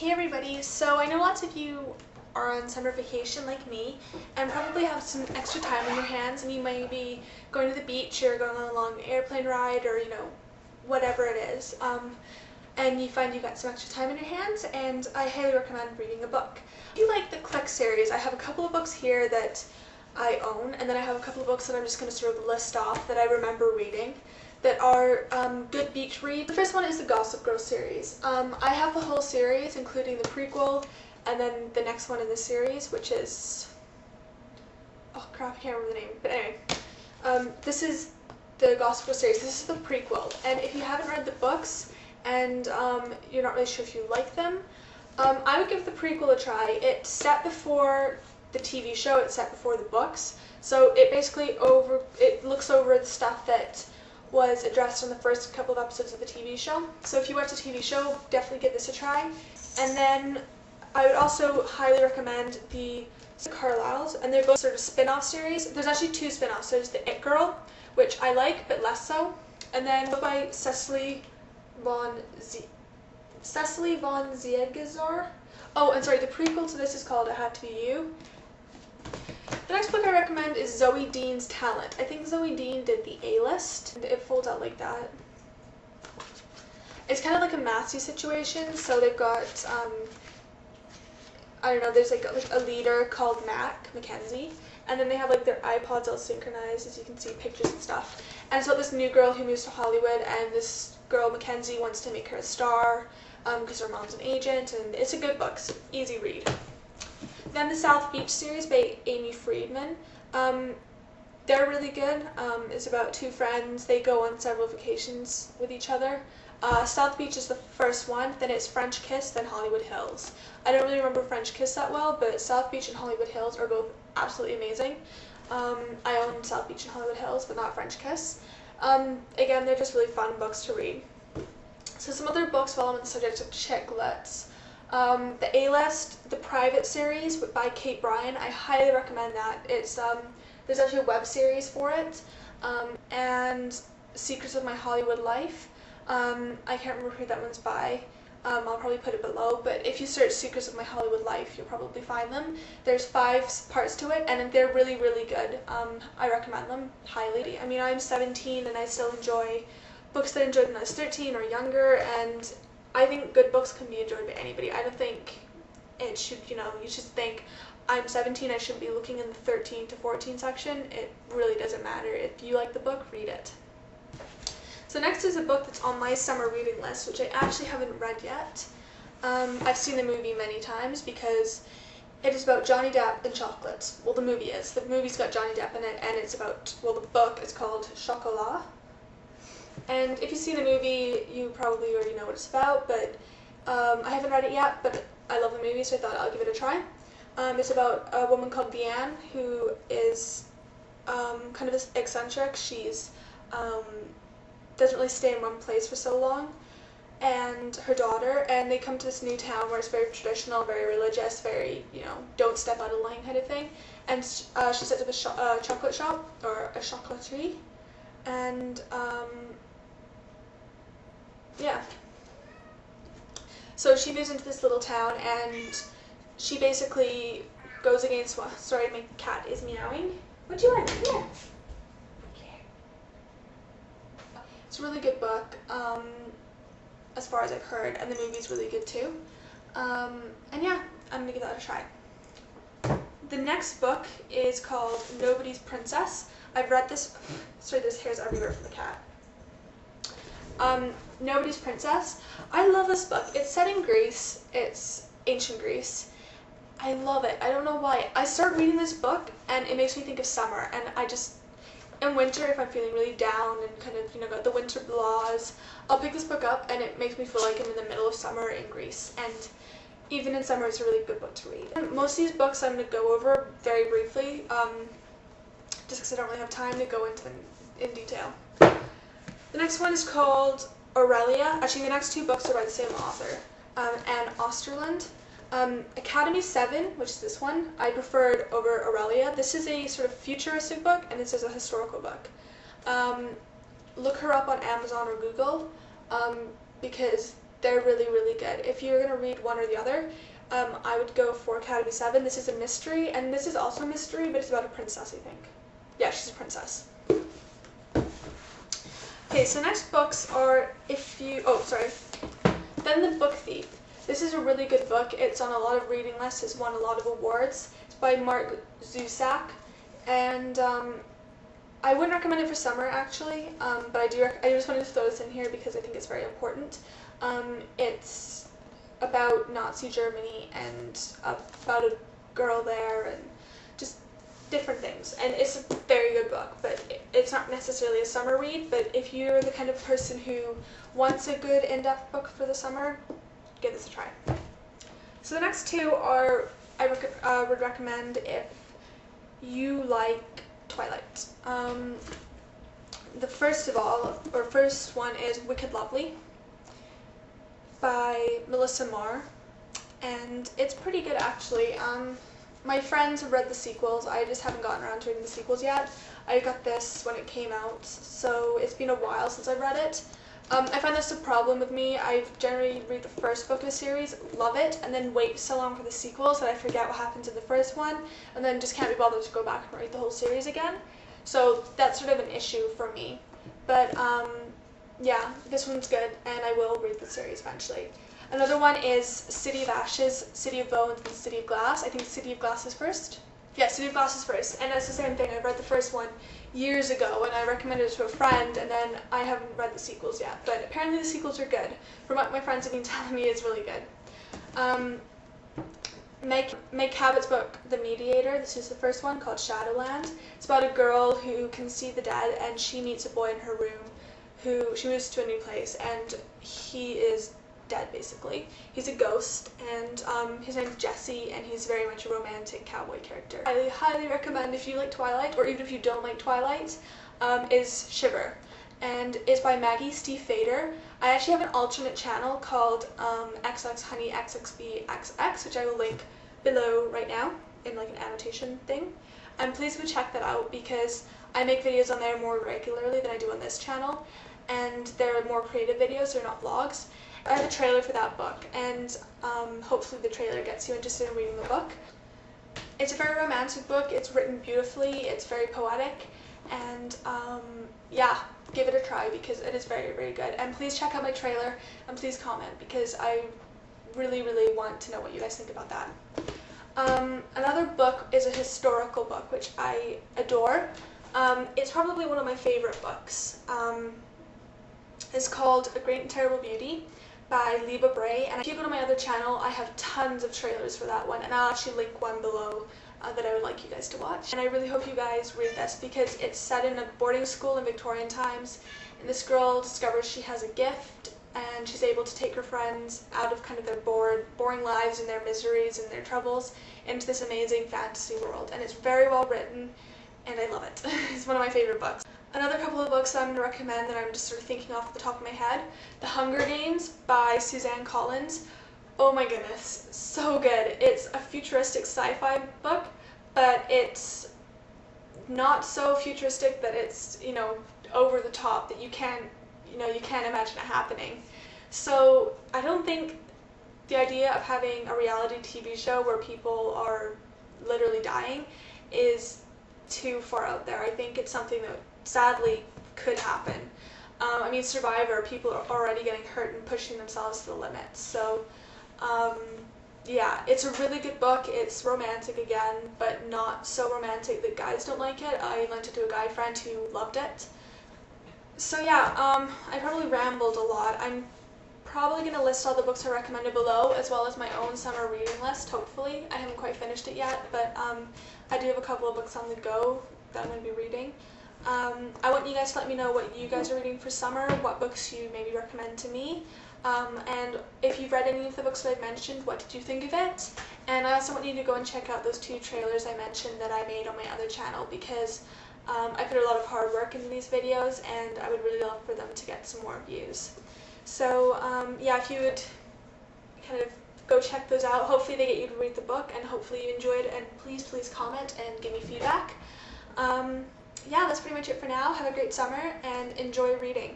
Hey everybody, so I know lots of you are on summer vacation like me and probably have some extra time on your hands, and you might be going to the beach or going on a long airplane ride or whatever it is, and you find you've got some extra time on your hands, and I highly recommend reading a book. If you like the Click series, I have a couple of books here that I own, and then I have a couple of books that I'm just going to sort of list off that I remember reading that are good beach reads. The first one is the Gossip Girl series. I have the whole series, including the prequel, and then the next one in the series, which is, oh crap, I can't remember the name, but anyway. This is the Gossip Girl series. This is the prequel, and if you haven't read the books, and you're not really sure if you like them, I would give the prequel a try. It's set before the TV show, it's set before the books, so it basically looks over the stuff that was addressed in the first couple of episodes of the TV show. So if you watch the TV show, definitely give this a try. And then I would also highly recommend the Carlisle's, and they're both sort of spin-off series. There's actually two spin-offs. There's the It Girl, which I like, but less so, and then by Cecily von Ziegesar. Oh, and sorry, the prequel to this is called It Had to Be You. The next book I recommend is Zoe Dean's Talent. I think Zoe Dean did the A-list, and it folds out like that. It's kind of like a Massey situation, so they've got, I don't know, there's like a leader called Mackenzie, and then they have like their iPods all synchronized, as you can see pictures and stuff. And it's about this new girl who moves to Hollywood, and this girl, Mackenzie, wants to make her a star, because her mom's an agent, and it's a good book, it's an easy read. Then the South Beach series by Amy Friedman. They're really good. It's about two friends. They go on several vacations with each other. South Beach is the first one, then it's French Kiss, then Hollywood Hills. I don't really remember French Kiss that well, but South Beach and Hollywood Hills are both absolutely amazing. I own South Beach and Hollywood Hills, but not French Kiss. Again, they're just really fun books to read. So some other books while I'm on the subject of chiclets. The A-List, the Private series by Kate Bryan, I highly recommend that. It's there's actually a web series for it, and Secrets of My Hollywood Life. I can't remember who that one's by. I'll probably put it below, but if you search Secrets of My Hollywood Life, you'll probably find them. There's 5 parts to it, and they're really, really good. I recommend them highly. I mean, I'm 17 and I still enjoy books that I enjoyed when I was 13 or younger, and I think good books can be enjoyed by anybody. I don't think it should, you should think, I'm 17, I shouldn't be looking in the 13 to 14 section. It really doesn't matter. If you like the book, read it. So next is a book that's on my summer reading list, which I actually haven't read yet. I've seen the movie many times because it is about Johnny Depp and chocolates. Well, the movie is. The movie's got Johnny Depp in it, and it's about, well, the book is called Chocolat. And if you've seen the movie, you probably already know what it's about, but I haven't read it yet, but I love the movie, so I thought I'll give it a try. It's about a woman called Deanne, who is kind of eccentric. She's doesn't really stay in one place for so long, and her daughter, and they come to this new town where it's very traditional, very religious, very, don't step out of line kind of thing, and she sets up a chocolate shop, or a chocolaterie, and yeah. So she moves into this little town, and she basically goes against what? Sorry, my cat is meowing. What do you want? Come here. It's a really good book, as far as I've heard, and the movie's really good too. And yeah, I'm gonna give that a try. The next book is called Nobody's Princess. I've read this. Sorry, there's hairs everywhere from the cat. Nobody's Princess. I love this book. It's set in Greece. It's ancient Greece. I love it. I don't know why. I start reading this book and it makes me think of summer, and I just, in winter, if I'm feeling really down and kind of, got the winter blahs, I'll pick this book up and it makes me feel like I'm in the middle of summer in Greece, and even in summer it's a really good book to read. And most of these books I'm going to go over very briefly, just because I don't really have time to go into them in detail. The next one is called Aurelia. Actually, the next 2 books are by the same author, Anne Osterland. Academy 7, which is this one, I preferred over Aurelia. This is a sort of futuristic book, and this is a historical book. Look her up on Amazon or Google, because they're really, really good. If you're going to read one or the other, I would go for Academy 7. This is a mystery, and this is also a mystery, but it's about a princess, I think. Yeah, she's a princess. Okay, so next books are Then the Book Thief. This is a really good book. It's on a lot of reading lists. It's won a lot of awards. It's by Mark Zusak, and I wouldn't recommend it for summer actually, but I just wanted to throw this in here because I think it's very important. It's about Nazi Germany and about a girl there and just different things. And it's a very good book, but it's not necessarily a summer read. But if you're the kind of person who wants a good in-depth book for the summer, give this a try. So the next two are I would recommend if you like Twilight. The first one is Wicked Lovely by Melissa Marr, and it's pretty good actually. My friends have read the sequels. I just haven't gotten around to reading the sequels yet. I got this when it came out, so it's been a while since I've read it. I find that's a problem with me. I generally read the first book of a series, love it, and then wait so long for the sequels that I forget what happens in the first one, and then just can't be bothered to go back and read the whole series again. So that's sort of an issue for me. But yeah, this one's good, and I will read the series eventually. Another one is City of Ashes, City of Bones, and City of Glass. I think City of Glass is first. Yeah, City of Glass is first, and it's the same thing. I read the first one years ago, and I recommended it to a friend, and then I haven't read the sequels yet. But apparently the sequels are good. From what my friends have been telling me, it's really good. Meg Cabot's book, The Mediator. This is the first one, called Shadowland. It's about a girl who can see the dead, and she meets a boy in her room who she moves to a new place, and he is dead basically. He's a ghost, and his name's Jesse, and he's very much a romantic cowboy character. I highly recommend, if you like Twilight, or even if you don't like Twilight, is Shiver, and it's by Maggie Steve Fader. I actually have an alternate channel called XX Honey XXB XX, which I will link below right now in like an annotation thing. And please go check that out because I make videos on there more regularly than I do on this channel, and they're more creative videos, they're not vlogs. I have a trailer for that book, and hopefully the trailer gets you interested in reading the book. It's a very romantic book, it's written beautifully, it's very poetic, and yeah, give it a try because it is very, very good. And please check out my trailer, and please comment because I really, really want to know what you guys think about that. Another book is a historical book, which I adore. It's probably one of my favorite books. It's called A Great and Terrible Beauty by Liba Bray, and if you go to my other channel, I have tons of trailers for that one, and I'll actually link one below that I would like you guys to watch. And I really hope you guys read this because it's set in a boarding school in Victorian times, and this girl discovers she has a gift, and she's able to take her friends out of kind of their boring lives and their miseries and their troubles into this amazing fantasy world. And it's very well written, and I love it. It's one of my favorite books. Another couple of books that I'm going to recommend that I'm just sort of thinking off the top of my head. The Hunger Games by Suzanne Collins. Oh my goodness, so good. It's a futuristic sci-fi book, but it's not so futuristic that it's, you know, over the top that you can't imagine it happening. So I don't think the idea of having a reality TV show where people are literally dying is too far out there. I think it's something that sadly could happen. I mean, Survivor, people are already getting hurt and pushing themselves to the limit. So yeah, it's a really good book. It's romantic again, but not so romantic that guys don't like it. I lent it to a guy friend who loved it. So yeah, I probably rambled a lot. I'm probably going to list all the books I recommended below, as well as my own summer reading list, hopefully. I haven't quite finished it yet, but I do have a couple of books on the go that I'm going to be reading. I want you guys to let me know what you guys are reading for summer, what books you maybe recommend to me, and if you've read any of the books that I've mentioned, what did you think of it? And I also want you to go and check out those 2 trailers I mentioned that I made on my other channel, because I put a lot of hard work into these videos, and I would really love for them to get some more views. So yeah, if you would kind of go check those out, hopefully they get you to read the book, and hopefully you enjoyed, and please comment and give me feedback. Yeah, that's pretty much it for now. Have a great summer and enjoy reading.